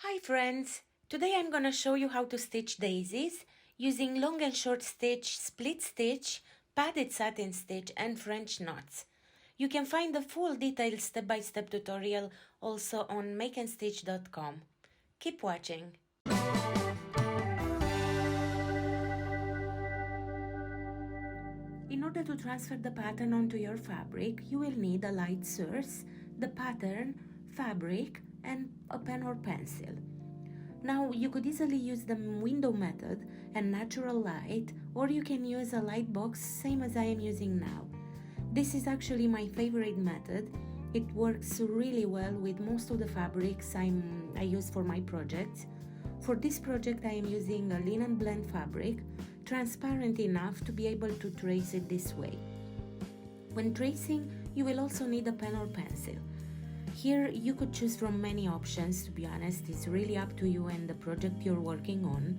Hi friends! Today I'm gonna show you how to stitch daisies using long and short stitch, split stitch, padded satin stitch and French knots. You can find the full detailed step-by-step tutorial also on Makenstitch.com. Keep watching! In order to transfer the pattern onto your fabric, you will need a light source, the pattern, fabric, and a pen or pencil. Now, you could easily use the window method and natural light, or you can use a light box, same as I am using now. This is actually my favorite method. It works really well with most of the fabrics I use for my projects. For this project, I am using a linen blend fabric, transparent enough to be able to trace it this way. When tracing, you will also need a pen or pencil. Here you could choose from many options, to be honest, it's really up to you and the project you're working on.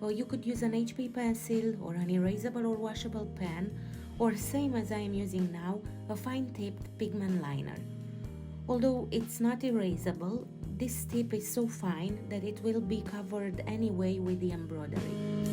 Or you could use an HB pencil or an erasable or washable pen, or same as I am using now, a fine tipped pigment liner. Although it's not erasable, this tip is so fine that it will be covered anyway with the embroidery.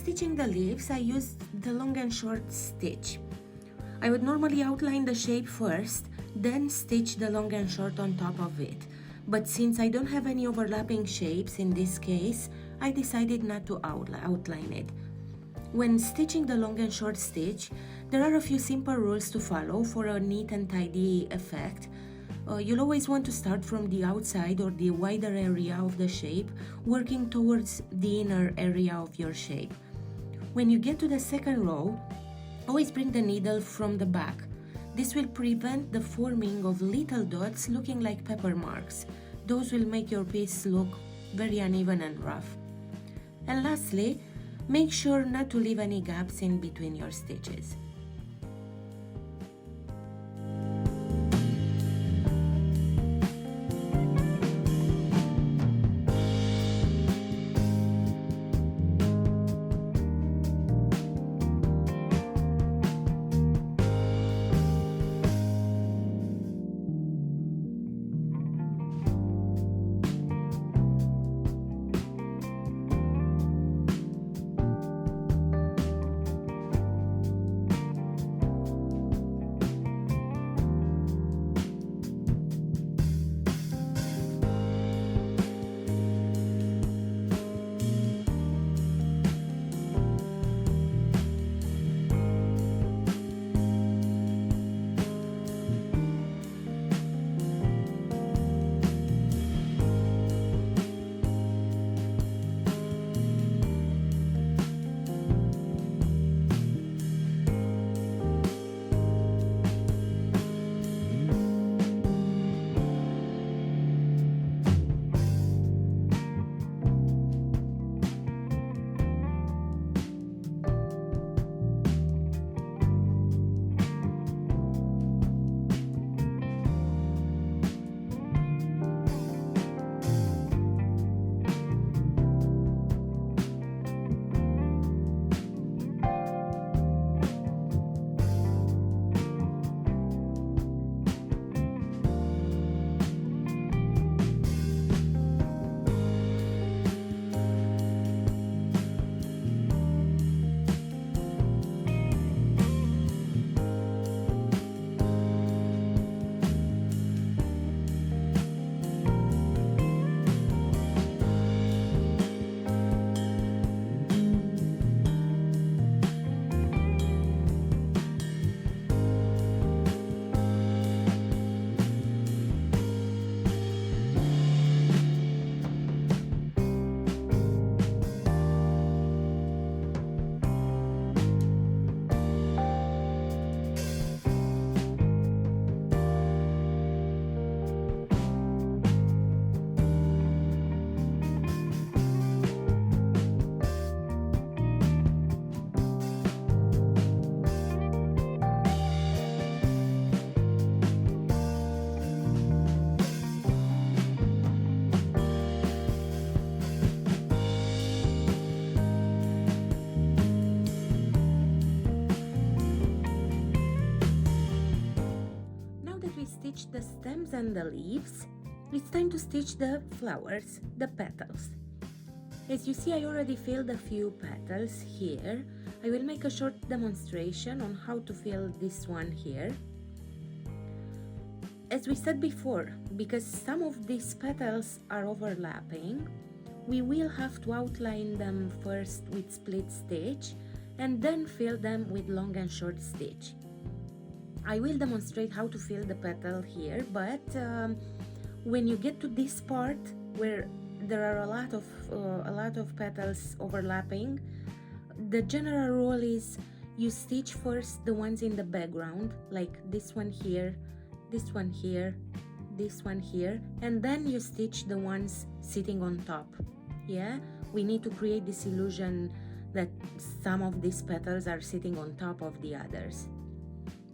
stitching the leaves, I used the long and short stitch. I would normally outline the shape first, then stitch the long and short on top of it. But since I don't have any overlapping shapes in this case, I decided not to outline it. When stitching the long and short stitch, there are a few simple rules to follow for a neat and tidy effect. You'll always want to start from the outside or the wider area of the shape, working towards the inner area of your shape. When you get to the second row, always bring the needle from the back. This will prevent the forming of little dots looking like pepper marks. Those will make your piece look very uneven and rough. And lastly, make sure not to leave any gaps in between your stitches. The stems and the leaves, it's time to stitch the flowers, the petals. As you see, I already filled a few petals here. I will make a short demonstration on how to fill this one here. As we said before, because some of these petals are overlapping, we will have to outline them first with split stitch and then fill them with long and short stitch. I will demonstrate how to fill the petal here, but when you get to this part where there are a lot of petals overlapping, the general rule is you stitch first the ones in the background, like this one here, this one here, this one here, and then you stitch the ones sitting on top. Yeah, we need to create this illusion that some of these petals are sitting on top of the others.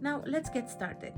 Now let's get started.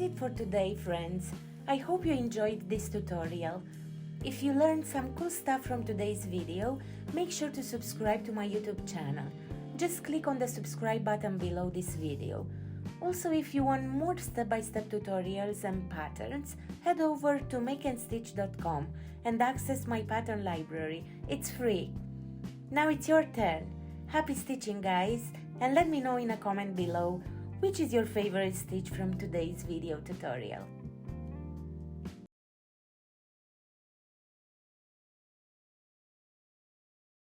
it for today, friends. I hope you enjoyed this tutorial. If you learned some cool stuff from today's video, make sure to subscribe to my YouTube channel. Just click on the subscribe button below this video. Also, if you want more step-by-step tutorials and patterns, head over to Makenstitch.com and access my pattern library. It's free. Now it's your turn. Happy stitching, guys, and let me know in a comment below which is your favorite stitch from today's video tutorial.